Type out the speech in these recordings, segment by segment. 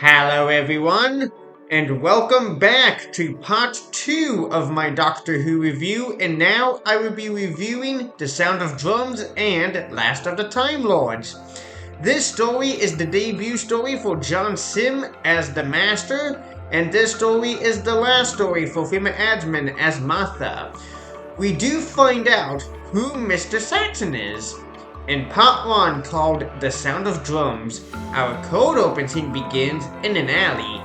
Hello everyone, and welcome back to part 2 of my Doctor Who review, and now I will be reviewing The Sound of Drums and Last of the Time Lords. This story is the debut story for John Sim as the Master, and this story is the last story for Freema Agyeman as Martha. We do find out who Mr. Saxon is. In part 1, called The Sound of Drums, our cold open scene begins in an alley,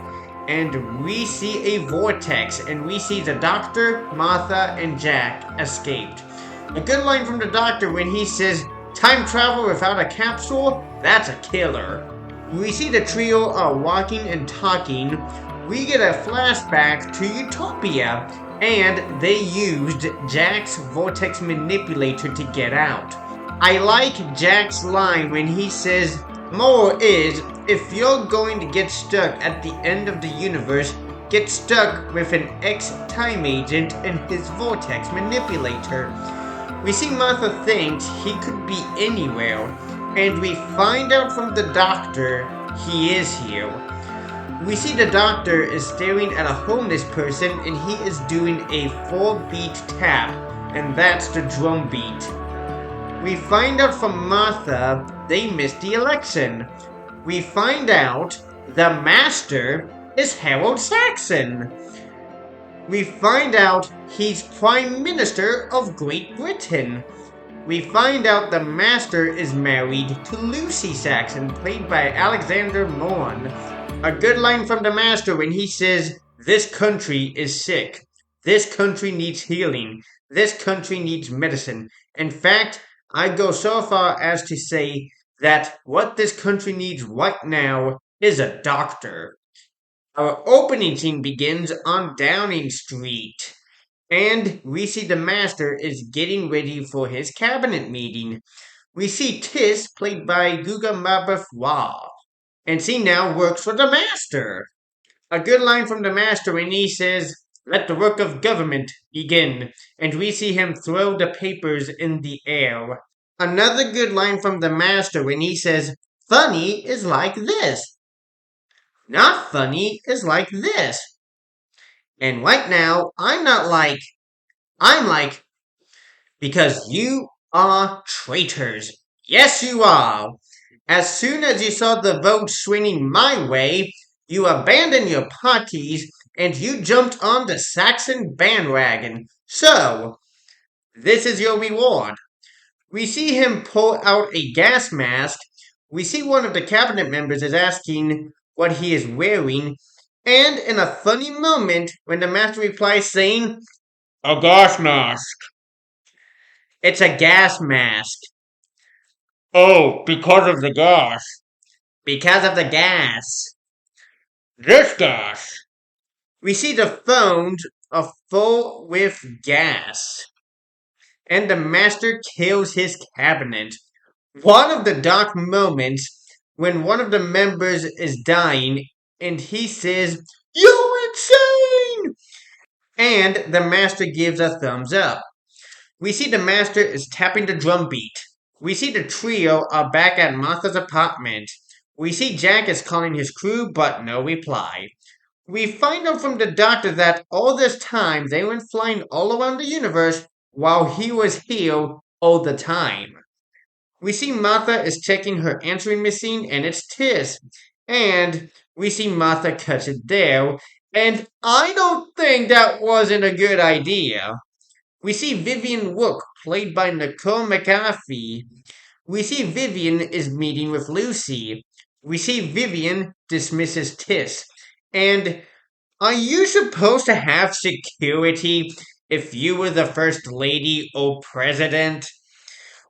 and we see a vortex, and we see the Doctor, Martha, and Jack escaped. A good line from the Doctor when he says, "Time travel without a capsule? That's a killer." We see the trio are walking and talking. We get a flashback to Utopia, and they used Jack's vortex manipulator to get out. I like Jack's line when he says, "Moral is, if you're going to get stuck at the end of the universe, get stuck with an ex-time agent and his vortex manipulator." We see Martha thinks he could be anywhere, and we find out from the Doctor he is here. We see the Doctor is staring at a homeless person, and he is doing a 4-beat tap, and that's the drum beat. We find out from Martha they missed the election. We find out the Master is Harold Saxon. We find out he's Prime Minister of Great Britain. We find out the Master is married to Lucy Saxon, played by Alexander Morn. A good line from the Master when he says, "This country is sick. This country needs healing. This country needs medicine. In fact, I go so far as to say that what this country needs right now is a doctor." Our opening scene begins on Downing Street, and we see the Master is getting ready for his cabinet meeting. We see Tis, played by Guga Mabafwa, and she now works for the Master. A good line from the Master when he says, "Let the work of government begin," and we see him throw the papers in the air. Another good line from the Master when he says, "Funny is like this. Not funny is like this." And right now, I'm like, because you are traitors. Yes, you are. As soon as you saw the vote swinging my way, you abandoned your parties and you jumped on the Saxon bandwagon. So, this is your reward. We see him pull out a gas mask. We see one of the cabinet members is asking what he is wearing. And in a funny moment, when the Master replies saying, "A gas mask." It's a gas mask. "Oh, because of the gas." "Because of the gas." "This gas." We see the phones are full with gas, and the Master kills his cabinet. One of the dark moments when one of the members is dying and he says, "You're insane!" And the Master gives a thumbs up. We see the Master is tapping the drum beat. We see the trio are back at Martha's apartment. We see Jack is calling his crew, but no reply. We find out from the Doctor that all this time they went flying all around the universe while he was here all the time. We see Martha is checking her answering machine and it's Tis. And we see Martha cuts it there. And I don't think that wasn't a good idea. We see Vivian Wook, played by Nicole McAfee. We see Vivian is meeting with Lucy. We see Vivian dismisses Tis. And are you supposed to have security if you were the First Lady or President?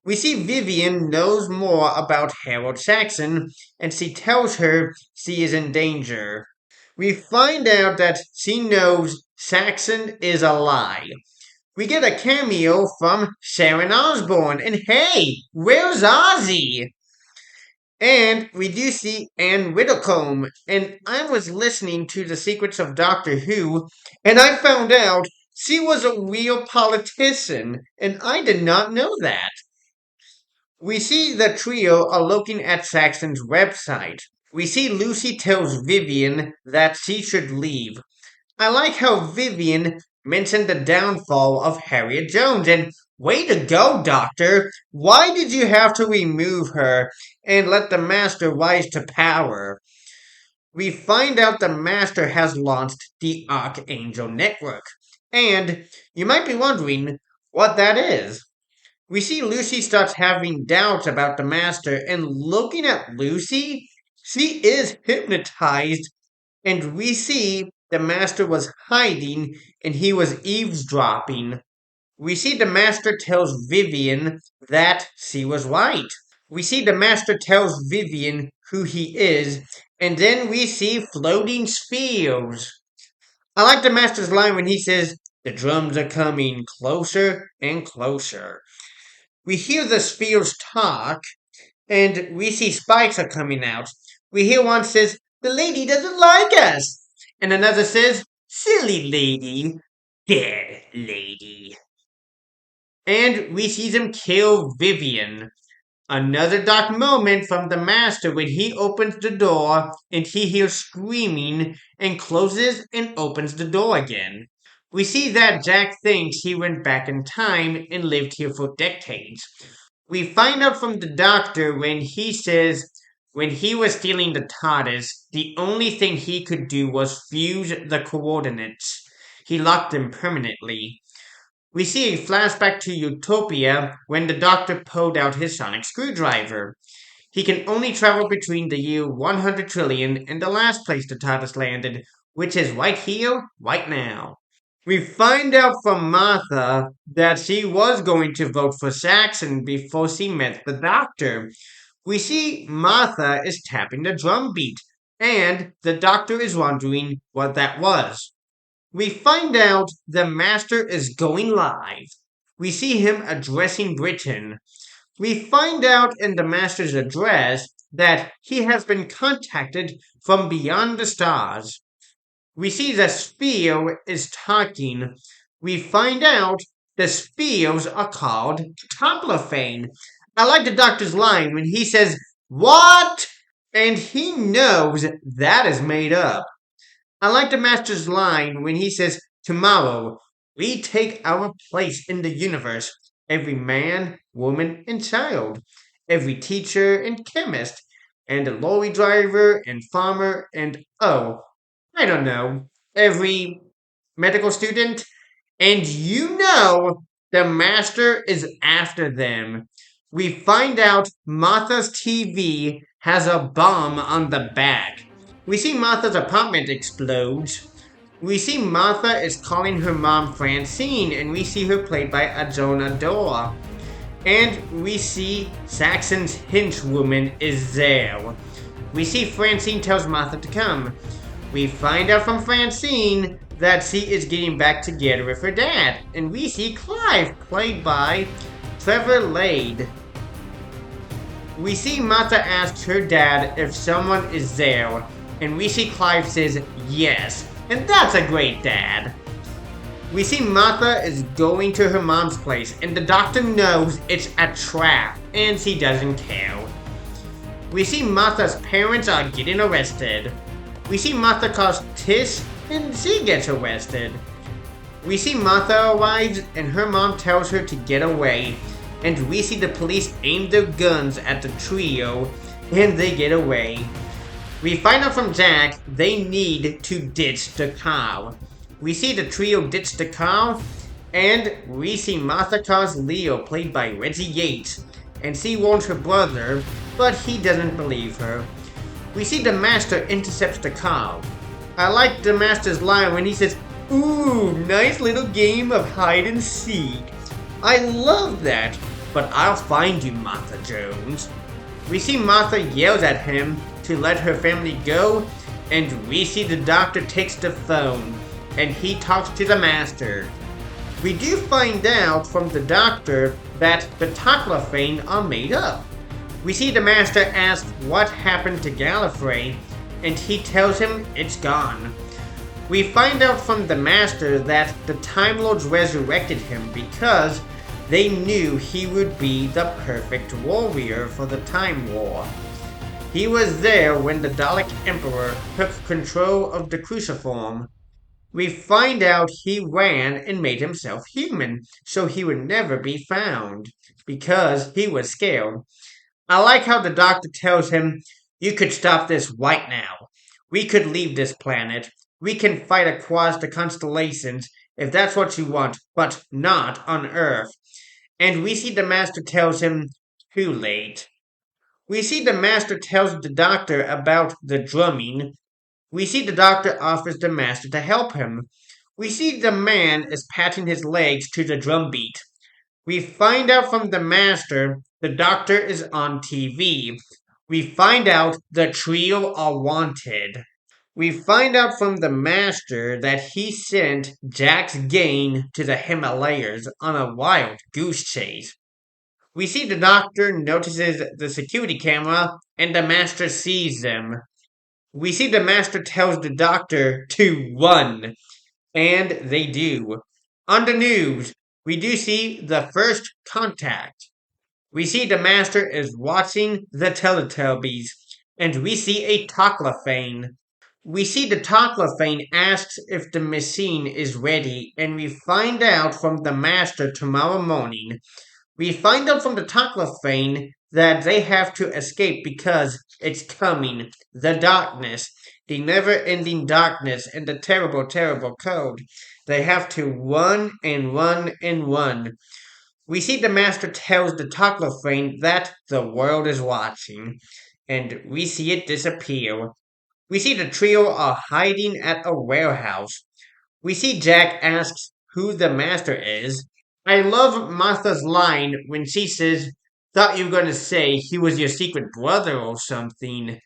We see Vivian knows more about Harold Saxon, and she tells her she is in danger. We find out that she knows Saxon is a lie. We get a cameo from Sharon Osbourne, and hey, where's Ozzy? And we do see Anne Widdecombe, and I was listening to The Secrets of Doctor Who, and I found out she was a real politician, and I did not know that. We see the trio are looking at Saxon's website. We see Lucy tells Vivian that she should leave. I like how Vivian mentioned the downfall of Harriet Jones, and way to go, Doctor! Why did you have to remove her and let the Master rise to power? We find out the Master has launched the Archangel Network, and you might be wondering what that is. We see Lucy starts having doubts about the Master, and looking at Lucy, she is hypnotized, and we see the Master was hiding and he was eavesdropping. We see the Master tells Vivian that she was right. We see the Master tells Vivian who he is, and then we see floating spheres. I like the Master's line when he says, "The drums are coming closer and closer." We hear the spheres talk, and we see spikes are coming out. We hear one says, "The lady doesn't like us." And another says, "Silly lady, dead lady." And we see them kill Vivian. Another dark moment from the Master when he opens the door and he hears screaming and closes and opens the door again. We see that Jack thinks he went back in time and lived here for decades. We find out from the Doctor when he says when he was stealing the TARDIS, the only thing he could do was fuse the coordinates. He locked them permanently. We see a flashback to Utopia when the Doctor pulled out his sonic screwdriver. He can only travel between the year 100 trillion and the last place the TARDIS landed, which is right here, right now. We find out from Martha that she was going to vote for Saxon before she met the Doctor. We see Martha is tapping the drum beat, and the Doctor is wondering what that was. We find out the Master is going live. We see him addressing Britain. We find out in the Master's address that he has been contacted from beyond the stars. We see the sphere is talking. We find out the spheres are called Toplafane. I like the Doctor's line when he says, "What?" And he knows that is made up. I like the Master's line when he says, "Tomorrow, we take our place in the universe. Every man, woman, and child. Every teacher and chemist. And a lorry driver and farmer and, oh, I don't know, every medical student." And you know the Master is after them. We find out Martha's TV has a bomb on the back. We see Martha's apartment explodes. We see Martha is calling her mom Francine, and we see her played by Ajona Dor. And we see Saxon's henchwoman is there. We see Francine tells Martha to come. We find out from Francine that she is getting back together with her dad. And we see Clive, played by Trevor Lade. We see Martha ask her dad if someone is there. And we see Clive says yes. And that's a great dad. We see Martha is going to her mom's place. And the Doctor knows it's a trap. And she doesn't care. We see Martha's parents are getting arrested. We see Martha calls Tish and she gets arrested. We see Martha arrives and her mom tells her to get away. And we see the police aim their guns at the trio and they get away. We find out from Jack they need to ditch the car. We see the trio ditch the car and we see Martha calls Leo, played by Reggie Yates. And she warns her brother, but he doesn't believe her. We see the Master intercepts the car. I like the Master's line when he says, "Ooh, nice little game of hide and seek." I love that, but I'll find you, Martha Jones. We see Martha yells at him to let her family go, and we see the Doctor takes the phone, and he talks to the Master. We do find out from the Doctor that the Toplafane are made up. We see the Master ask what happened to Gallifrey, and he tells him it's gone. We find out from the Master that the Time Lords resurrected him because they knew he would be the perfect warrior for the Time War. He was there when the Dalek Emperor took control of the Cruciform. We find out he ran and made himself human, so he would never be found, because he was scared. I like how the doctor tells him, "You could stop this right now. We could leave this planet. We can fight across the constellations if that's what you want, but not on Earth." And we see the Master tells him, "Too late." We see the Master tells the doctor about the drumming. We see the doctor offers the Master to help him. We see the man is patting his legs to the drum beat. We find out from the Master the doctor is on TV. We find out the trio are wanted. We find out from the Master that he sent Jack's gang to the Himalayas on a wild goose chase. We see the doctor notices the security camera and the Master sees them. We see the Master tells the doctor to run, and they do. On the news, we do see the first contact. We see the Master is watching the Teletubbies, and we see a Toclafane. We see the Toclafane asks if the machine is ready, and we find out from the Master tomorrow morning. We find out from the Toclafane that they have to escape because it's coming. The darkness, the never-ending darkness, and the terrible, terrible cold. They have to run and run and run. We see the Master tells the Toclafane that the world is watching, and we see it disappear. We see the trio are hiding at a warehouse. We see Jack asks who the Master is. I love Martha's line when she says, "Thought you were going to say he was your secret brother or something."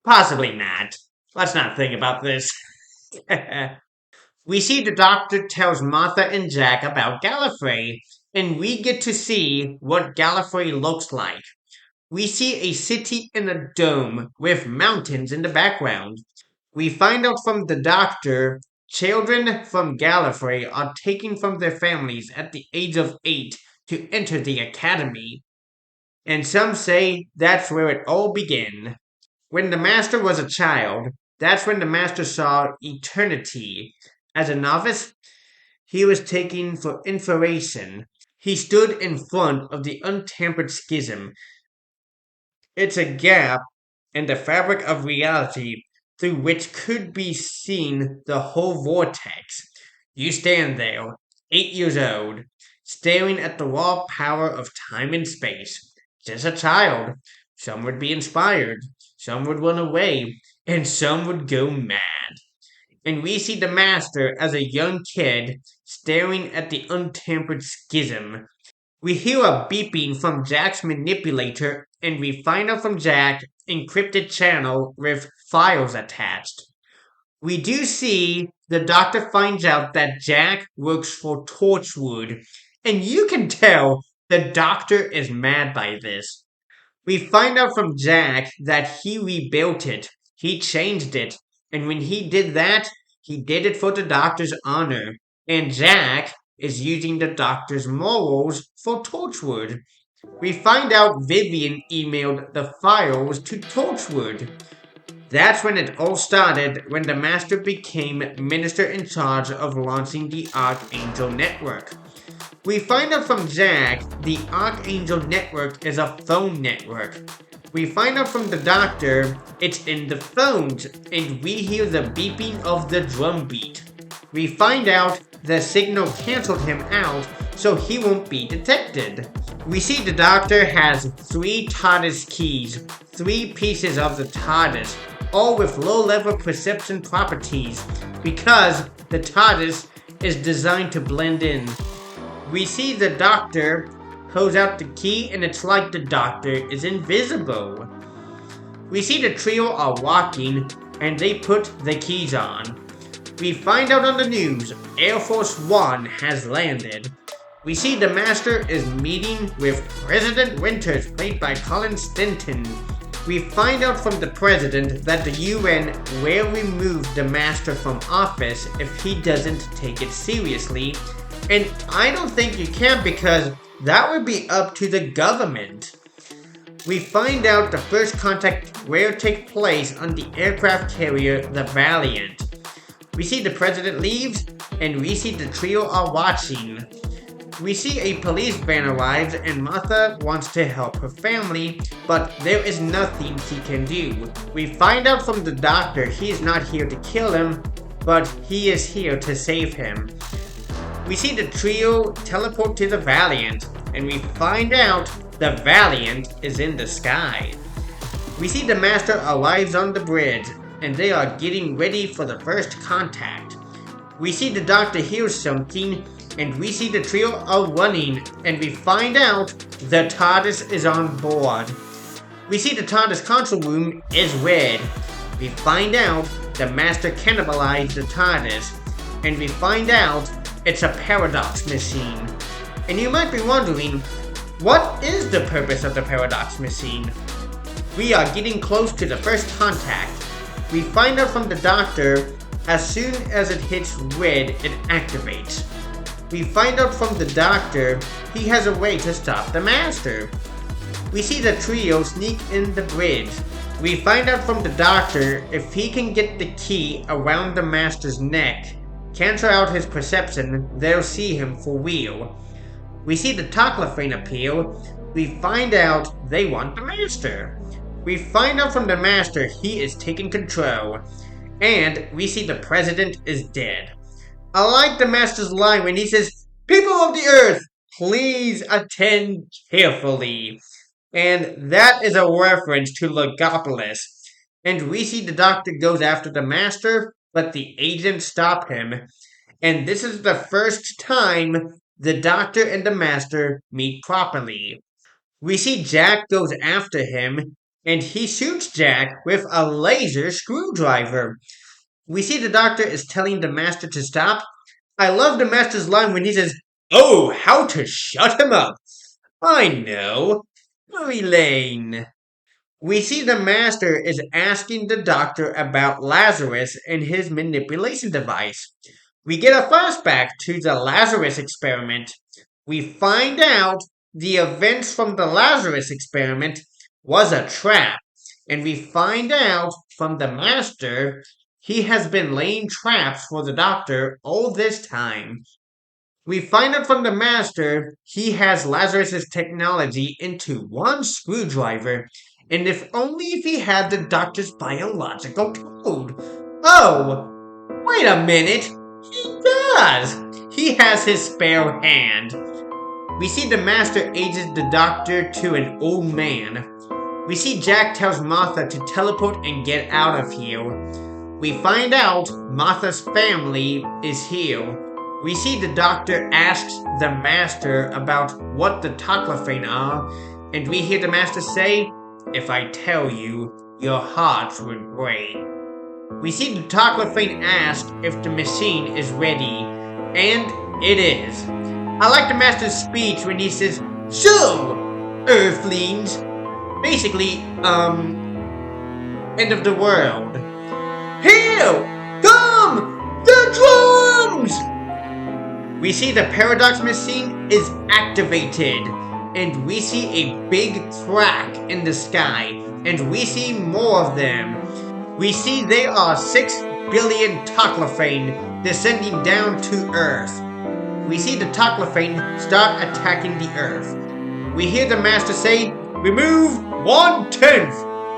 Possibly not. Let's not think about this. We see the doctor tells Martha and Jack about Gallifrey, and we get to see what Gallifrey looks like. We see a city in a dome with mountains in the background. We find out from the doctor children from Gallifrey are taken from their families at the age of 8 to enter the academy. And some say that's where it all began. When the Master was a child, that's when the Master saw eternity. As a novice, he was taken for information. He stood in front of the untampered schism. It's a gap in the fabric of reality through which could be seen the whole vortex. You stand there, 8 years old, staring at the raw power of time and space. Just a child. Some would be inspired, some would run away, and some would go mad. And we see the Master as a young kid staring at the untampered schism. We hear a beeping from Jack's manipulator, and we find out from Jack encrypted channel with files attached. We do see the doctor finds out that Jack works for Torchwood, and you can tell the doctor is mad by this. We find out from Jack that he rebuilt it, he changed it, and when he did that, he did it for the doctor's honor. And Jack is using the doctor's morals for Torchwood. We find out Vivian emailed the files to Torchwood. That's when it all started, when the Master became minister in charge of launching the Archangel Network. We find out from Jack the Archangel Network is a phone network. We find out from the doctor it's in the phones, and we hear the beeping of the drum beat. We find out the signal canceled him out, so he won't be detected. We see the doctor has 3 TARDIS keys, 3 pieces of the TARDIS, all with low-level perception properties, because the TARDIS is designed to blend in. We see the doctor pulls out the key, and it's like the doctor is invisible. We see the trio are walking, and they put the keys on. We find out on the news, Air Force One has landed. We see the Master is meeting with President Winters, played by Collin Stinton. We find out from the President that the UN will remove the Master from office if he doesn't take it seriously. And I don't think you can, because that would be up to the government. We find out the first contact will take place on the aircraft carrier, the Valiant. We see the president leaves, and we see the trio are watching. We see a police van arrives and Martha wants to help her family, but there is nothing he can do. We find out from the doctor he is not here to kill him, but he is here to save him. We see the trio teleport to the Valiant, and we find out the Valiant is in the sky. We see the Master arrives on the bridge, and they are getting ready for the first contact. We see the doctor hears something, and we see the trio are running, and we find out the TARDIS is on board. We see the TARDIS console room is red. We find out the Master cannibalized the TARDIS, and we find out it's a paradox machine. And you might be wondering, what is the purpose of the paradox machine? We are getting close to the first contact. We find out from the doctor, as soon as it hits red, it activates. We find out from the doctor, he has a way to stop the Master. We see the trio sneak in the bridge. We find out from the doctor, if he can get the key around the Master's neck, cancel out his perception, they'll see him for real. We see the Toclafane appear. We find out they want the Master. We find out from the Master he is taking control. And we see the president is dead. I like the Master's line when he says, "People of the Earth, please attend carefully." And that is a reference to Logopolis. And we see the doctor goes after the Master, but the agents stop him. And this is the first time the doctor and the Master meet properly. We see Jack goes after him, and he shoots Jack with a laser screwdriver. We see the doctor is telling the Master to stop. I love the Master's line when he says, "Oh, how to shut him up. I know. Hurry Lane." We see the Master is asking the doctor about Lazarus and his manipulation device. We get a flashback to the Lazarus experiment. We find out the events from the Lazarus experiment was a trap. And we find out from the Master he has been laying traps for the doctor all this time. We find out from the Master he has Lazarus's technology into one screwdriver, and if only if he had the doctor's biological code. Oh, wait a minute, he does! He has his spare hand. We see the Master ages the doctor to an old man. We see Jack tells Martha to teleport and get out of here. We find out Martha's family is here. We see the doctor asks the Master about what the Toclafane are, and we hear the Master say, "If I tell you, your hearts would break." We see the Toclafane ask if the machine is ready, and it is. I like the Master's speech when he says, "So, Earthlings," basically, end of the world. "Here, come, the drums!" We see the paradox machine is activated, and we see a big crack in the sky, and we see more of them. We see they are 6 billion Toclafane descending down to Earth. We see the Toclafane start attacking the Earth. We hear the Master say, "Remove 1/10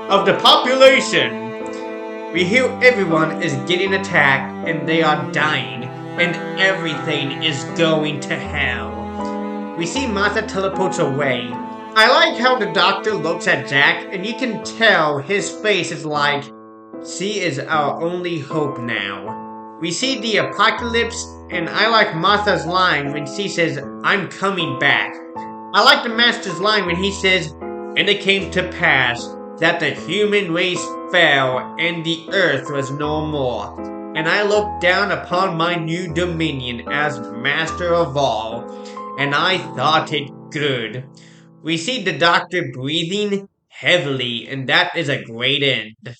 of the population." We hear everyone is getting attacked and they are dying, and everything is going to hell. We see Martha teleports away. I like how the doctor looks at Jack, and you can tell his face is like, she is our only hope now. We see the apocalypse, and I like Martha's line when she says, "I'm coming back." I like the Master's line when he says, "And it came to pass that the human race fell, and the earth was no more. And I looked down upon my new dominion as master of all, and I thought it good." We see the doctor breathing heavily, and that is a great end.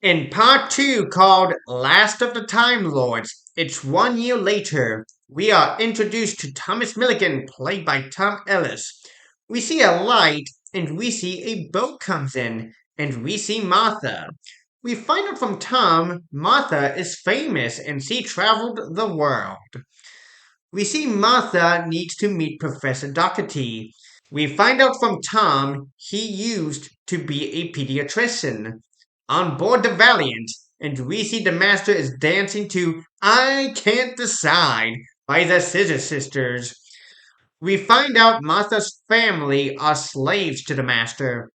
In part 2, called Last of the Time Lords, it's 1 year later. We are introduced to Thomas Milligan, played by Tom Ellis. We see a light, and we see a boat comes in, and we see Martha. We find out from Tom, Martha is famous and she traveled the world. We see Martha needs to meet Professor Doherty. We find out from Tom he used to be a pediatrician. On board the Valiant, and we see the Master is dancing to I Can't Decide by the Scissor Sisters. We find out Martha's family are slaves to the Master.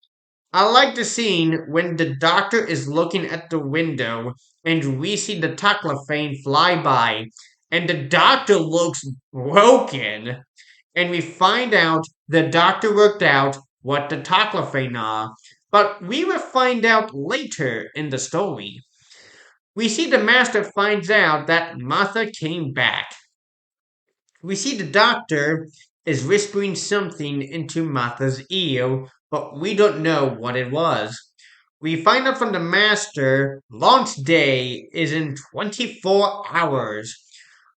I like the scene when the Doctor is looking at the window and we see the Taclophane fly by, and the Doctor looks broken. And we find out the Doctor worked out what the Taclophane are, but we will find out later in the story. We see the Master finds out that Martha came back. We see the Doctor is whispering something into Martha's ear, but we don't know what it was. We find out from the Master launch day is in 24 hours.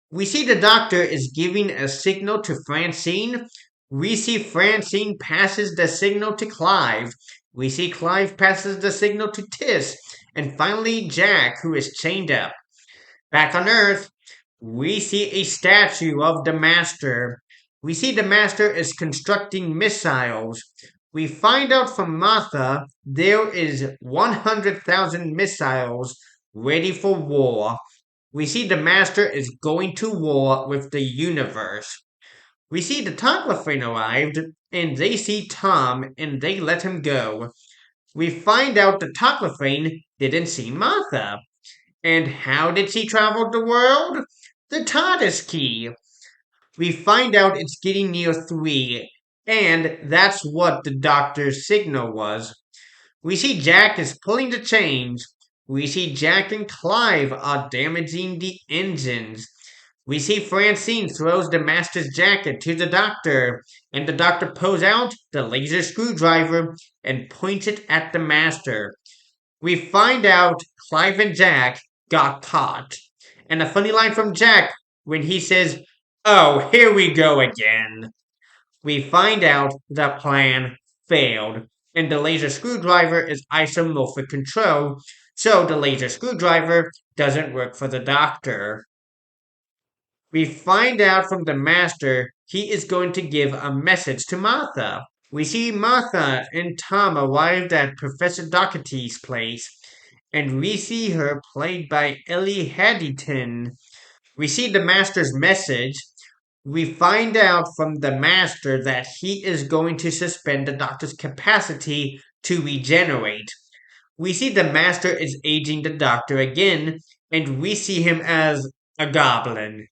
We see the Doctor is giving a signal to Francine. We see Francine passes the signal to Clive. We see Clive passes the signal to Tis. And finally Jack, who is chained up. Back on Earth, we see a statue of the Master. We see the Master is constructing missiles. We find out from Martha there is 100,000 missiles ready for war. We see the Master is going to war with the universe. We see the Taclophane arrived, and they see Tom, and they let him go. We find out the Taclophane didn't see Martha. And how did she travel the world? The TARDIS key. We find out it's getting near 3, and that's what the Doctor's signal was. We see Jack is pulling the chains. We see Jack and Clive are damaging the engines. We see Francine throws the Master's jacket to the Doctor, and the Doctor pulls out the laser screwdriver and points it at the Master. We find out Clive and Jack got caught. And a funny line from Jack when he says, "Oh, here we go again." We find out the plan failed, and the laser screwdriver is isomorphic control, so the laser screwdriver doesn't work for the Doctor. We find out from the Master he is going to give a message to Martha. We see Martha and Tom arrived at Professor Doherty's place, and we see her played by Ellie Haddington. We see the Master's message. We find out from the Master that he is going to suspend the Doctor's capacity to regenerate. We see the Master is aging the Doctor again, and we see him as a goblin.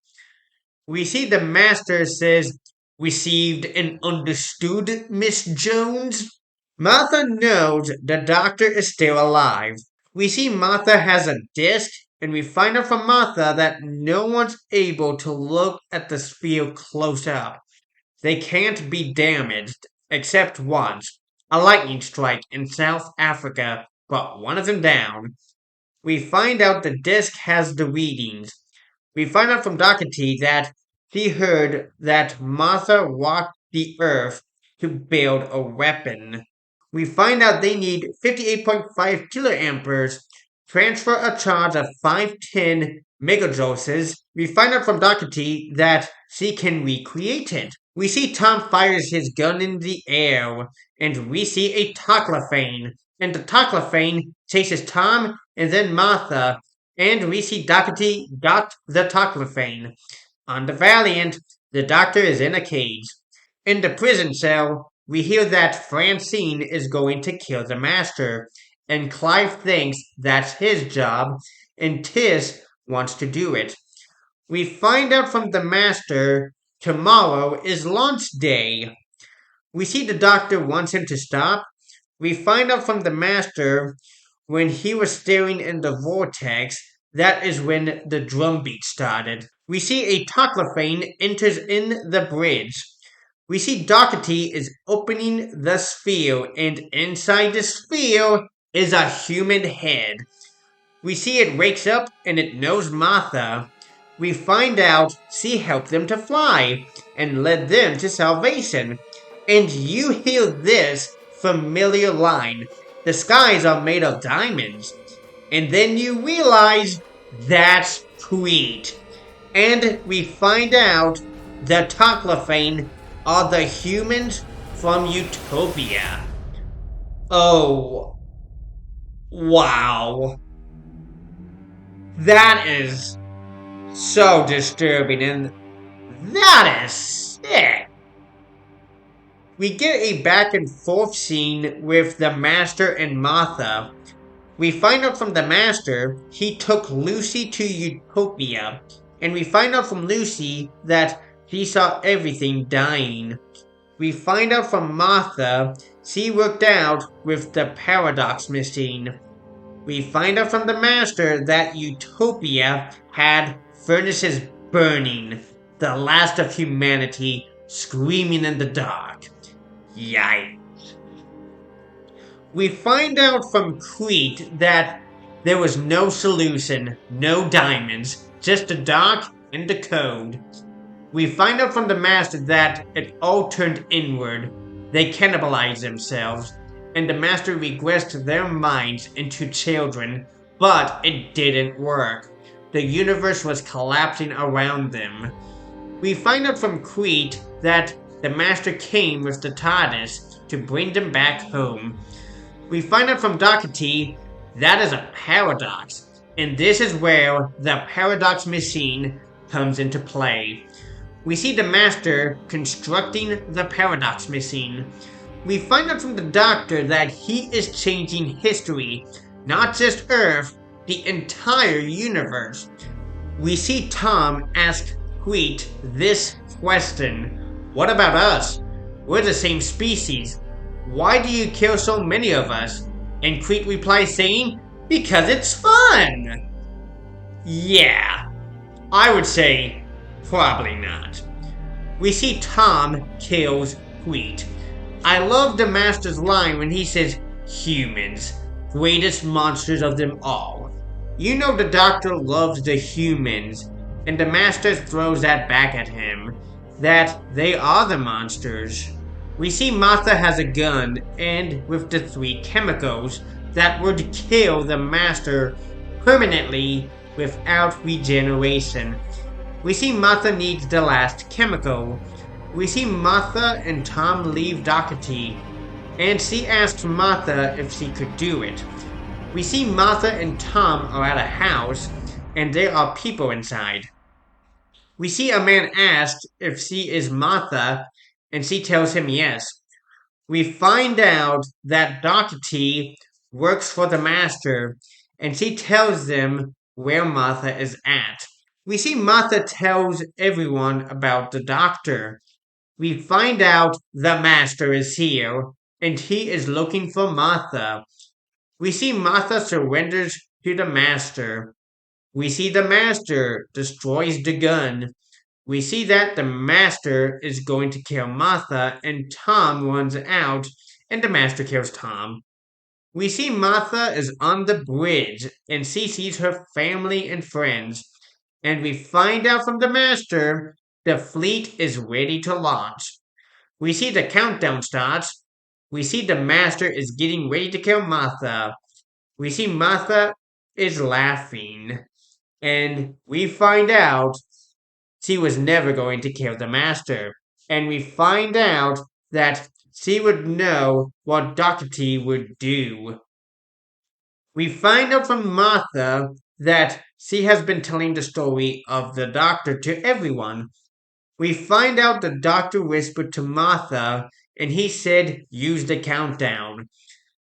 We see the Master says, "Received and understood, Miss Jones?" Martha knows the Doctor is still alive. We see Martha has a disc, and we find out from Martha that no one's able to look at the sphere close up. They can't be damaged, except once. A lightning strike in South Africa brought one of them down. We find out the disc has the readings. We find out from Doherty that he heard that Martha walked the earth to build a weapon. We find out they need 58.5 kiloamperes, transfer a charge of 510 megajoules. We find out from Doherty that she can recreate it. We see Tom fires his gun in the air, and we see a Taclophane, and the Taclophane chases Tom and then Martha, and we see Doherty got the Taclophane. On the Valiant, the Doctor is in a cage. In the prison cell, we hear that Francine is going to kill the Master, and Clive thinks that's his job, and Tis wants to do it. We find out from the Master tomorrow is launch day. We see the Doctor wants him to stop. We find out from the Master when he was staring in the vortex, that is when the drum beat started. We see a Taclophane enters in the bridge. We see Doherty is opening the sphere, and inside the sphere is a human head. We see it wakes up and it knows Martha. We find out she helped them to fly and led them to salvation. And you hear this familiar line. The skies are made of diamonds. And then you realize that's Crete. And we find out the Toclafane are the humans from Utopia. Oh, wow. That is so disturbing, and that is sick. We get a back and forth scene with the Master and Martha. We find out from the Master he took Lucy to Utopia, and we find out from Lucy that she saw everything dying. We find out from Martha she worked out with the paradox machine. We find out from the Master that Utopia had furnaces burning, the last of humanity screaming in the dark. Yikes. We find out from Crete that there was no solution, no diamonds, just the dark and the code. We find out from the Master that it all turned inward. They cannibalized themselves, and the Master regressed their minds into children, but it didn't work. The universe was collapsing around them. We find out from Crete that the Master came with the TARDIS to bring them back home. We find out from Doherty that is a paradox, and this is where the paradox machine comes into play. We see the Master constructing the paradox machine. We find out from the Doctor that he is changing history, not just Earth, the entire universe. We see Tom ask Crete this question: what about us? We're the same species. Why do you kill so many of us? And Crete replies saying, because it's fun! Yeah, I would say probably not. We see Tom kills Crete. I love the Master's line when he says, humans, greatest monsters of them all. You know the Doctor loves the humans, and the Master throws that back at him, that they are the monsters. We see Martha has a gun, and with the 3 chemicals that would kill the Master permanently without regeneration. We see Martha needs the last chemical. We see Martha and Tom leave Doherty, and she asks Martha if she could do it. We see Martha and Tom are at a house, and there are people inside. We see a man asked if she is Martha, and she tells him yes. We find out that Doherty works for the Master, and she tells them where Martha is at. We see Martha tells everyone about the Doctor. We find out the Master is here, and he is looking for Martha. We see Martha surrenders to the Master. We see the Master destroys the gun. We see that the Master is going to kill Martha, and Tom runs out, and the Master kills Tom. We see Martha is on the bridge, and she sees her family and friends. And we find out from the Master the fleet is ready to launch. We see the countdown starts. We see the Master is getting ready to kill Martha. We see Martha is laughing. And we find out she was never going to kill the Master. And we find out that she would know what Doherty would do. We find out from Martha that she has been telling the story of the Doctor to everyone. We find out the Doctor whispered to Martha, and he said, use the countdown.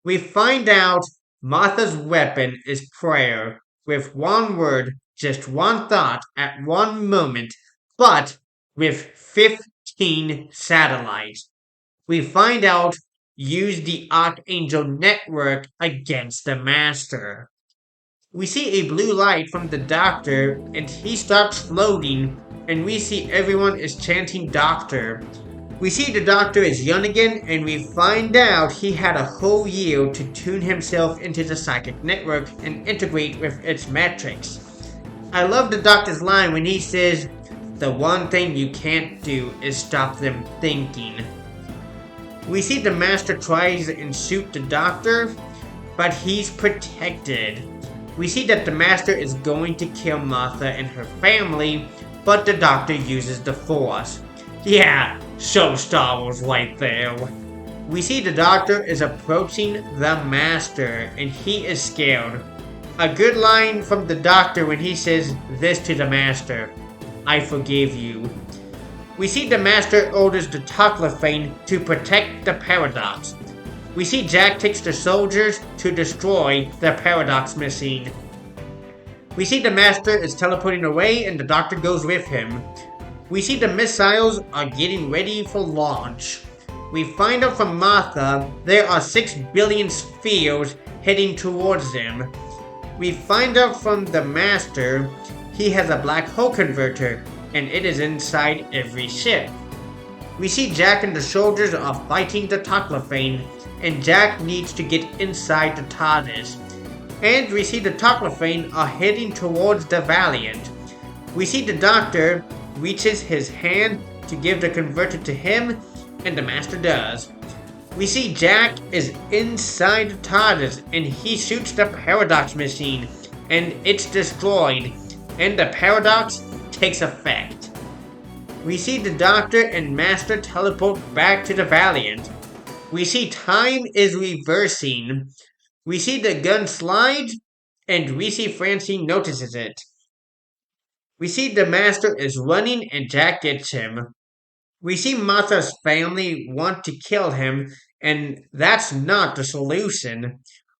We find out Martha's weapon is prayer, with one word, just one thought at one moment, but with 15 satellites. We find out use the Archangel network against the Master. We see a blue light from the Doctor, and he starts floating, and we see everyone is chanting Doctor. We see the Doctor is young again, and we find out he had a whole year to tune himself into the psychic network and integrate with its metrics. I love the Doctor's line when he says, the one thing you can't do is stop them thinking. We see the Master tries and shoot the Doctor, but he's protected. We see that the Master is going to kill Martha and her family, but the Doctor uses the Force. Yeah, so Star Wars right there. We see the Doctor is approaching the Master, and he is scared. A good line from the Doctor when he says this to the Master: "I forgive you." We see the Master orders the Toclafane to protect the Paradox. We see Jack takes the soldiers to destroy the Paradox machine. We see the Master is teleporting away and the Doctor goes with him. We see the missiles are getting ready for launch. We find out from Martha there are 6 billion spheres heading towards them. We find out from the Master he has a black hole converter, and it is inside every ship. We see Jack and the soldiers are fighting the Toclafane, and Jack needs to get inside the TARDIS. And we see the Toclafane are heading towards the Valiant. We see the Doctor reaches his hand to give the converter to him, and the Master does. We see Jack is inside the TARDIS, and he shoots the Paradox machine, and it's destroyed, and the Paradox takes effect. We see the Doctor and Master teleport back to the Valiant. We see time is reversing. We see the gun slide, and we see Francine notices it. We see the Master is running and Jack gets him. We see Martha's family want to kill him, and that's not the solution.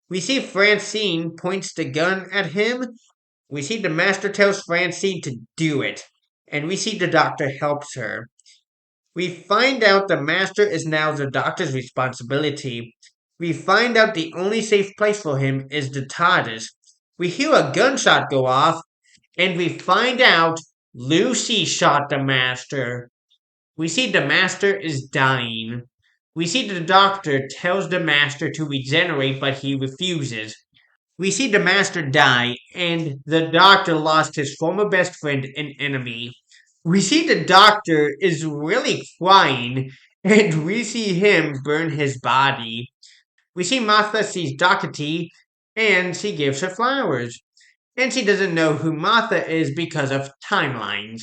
We see Francine points the gun at him. We see the Master tells Francine to do it, and we see the Doctor helps her. We find out the Master is now the Doctor's responsibility. We find out the only safe place for him is the TARDIS. We hear a gunshot go off, and we find out Lucy shot the Master. We see the Master is dying. We see the Doctor tells the Master to regenerate, but he refuses. We see the Master die, and the Doctor lost his former best friend and enemy. We see the Doctor is really crying, and we see him burn his body. We see Martha sees Doherty, and she gives her flowers. And she doesn't know who Martha is because of timelines.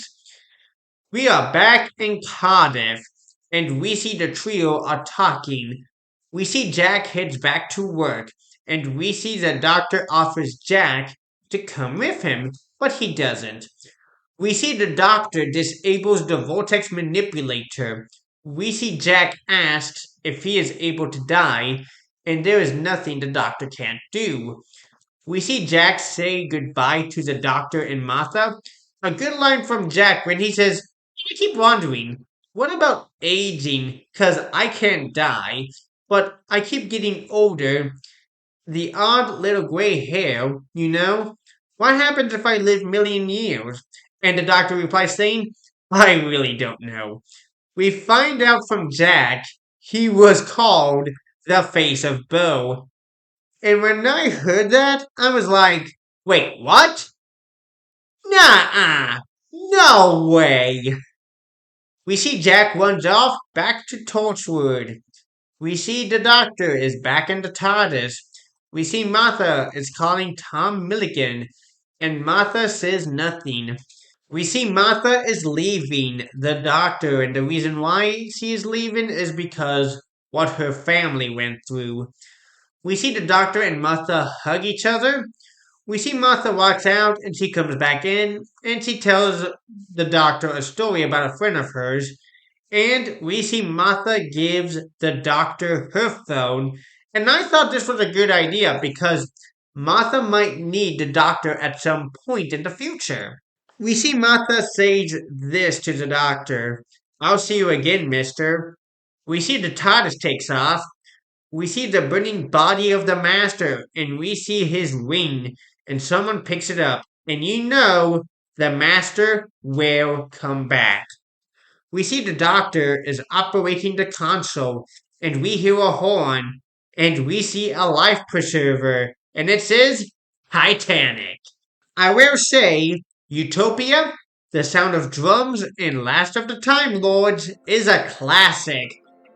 We are back in Cardiff, and we see the trio are talking. We see Jack heads back to work, and we see the Doctor offers Jack to come with him, but he doesn't. We see the Doctor disables the Vortex Manipulator. We see Jack asks if he is able to die, and there is nothing the Doctor can't do. We see Jack say goodbye to the Doctor and Martha. A good line from Jack when he says, "I keep wondering, what about aging? 'Cause I can't die, but I keep getting older. The odd little gray hair, you know? What happens if I live million years?" And the Doctor replies saying, "I really don't know." We find out from Jack he was called the Face of Bo. And when I heard that, I was like, wait, what? Nah, no way. We see Jack runs off back to Torchwood. We see the Doctor is back in the TARDIS. We see Martha is calling Tom Milligan, and Martha says nothing. We see Martha is leaving the Doctor, and the reason why she is leaving is because what her family went through. We see the Doctor and Martha hug each other. We see Martha walks out and she comes back in and she tells the Doctor a story about a friend of hers. And we see Martha gives the Doctor her phone. And I thought this was a good idea because Martha might need the Doctor at some point in the future. We see Martha says this to the Doctor: "I'll see you again, mister." We see the TARDIS takes off. We see the burning body of the Master, and we see his ring, and someone picks it up, and you know the Master will come back. We see the Doctor is operating the console, and we hear a horn, and we see a life preserver, and it says Titanic. I will say, Utopia, The Sound of Drums, and Last of the Time Lords is a classic.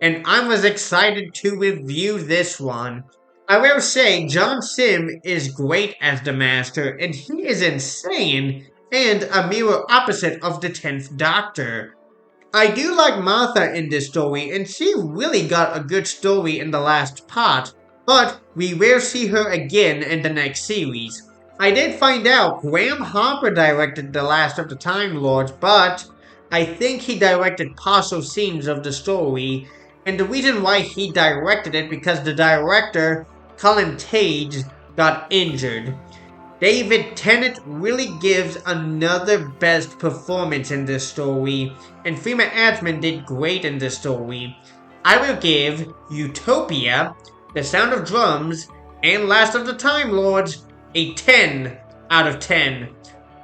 and I was excited to review this one. I will say John Sim is great as the Master, and he is insane and a mirror opposite of the 10th Doctor. I do like Martha in this story, and she really got a good story in the last part, but we will see her again in the next series. I did find out Graham Harper directed The Last of the Time Lords, but I think he directed partial scenes of the story, and the reason why he directed it because the director, Collin Teague, got injured. David Tennant really gives another best performance in this story, and Freema did great in this story. I will give Utopia, The Sound of Drums, and Last of the Time Lords a 10 out of 10.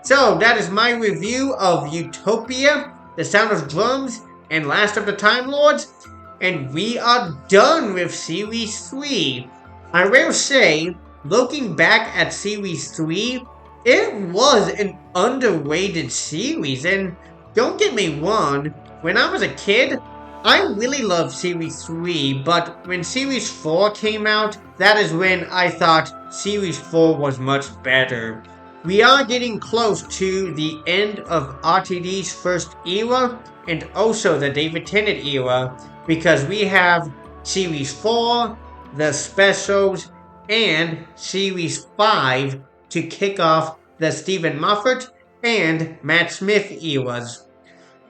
So that is my review of Utopia, The Sound of Drums, and Last of the Time Lords, and we are done with Series 3. I will say, looking back at Series 3, it was an underrated series, and don't get me wrong, when I was a kid, I really loved Series 3, but when Series 4 came out, that is when I thought Series 4 was much better. We are getting close to the end of RTD's first era, and also the David Tennant era, because we have Series 4, the specials, and Series 5 to kick off the Stephen Moffat and Matt Smith eras.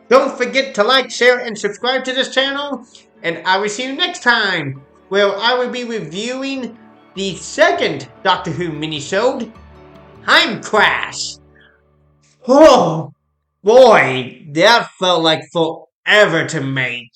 Don't forget to like, share, and subscribe to this channel, and I will see you next time, where I will be reviewing the second Doctor Who minisode, Time Crash. Oh, boy, that felt like forever to make.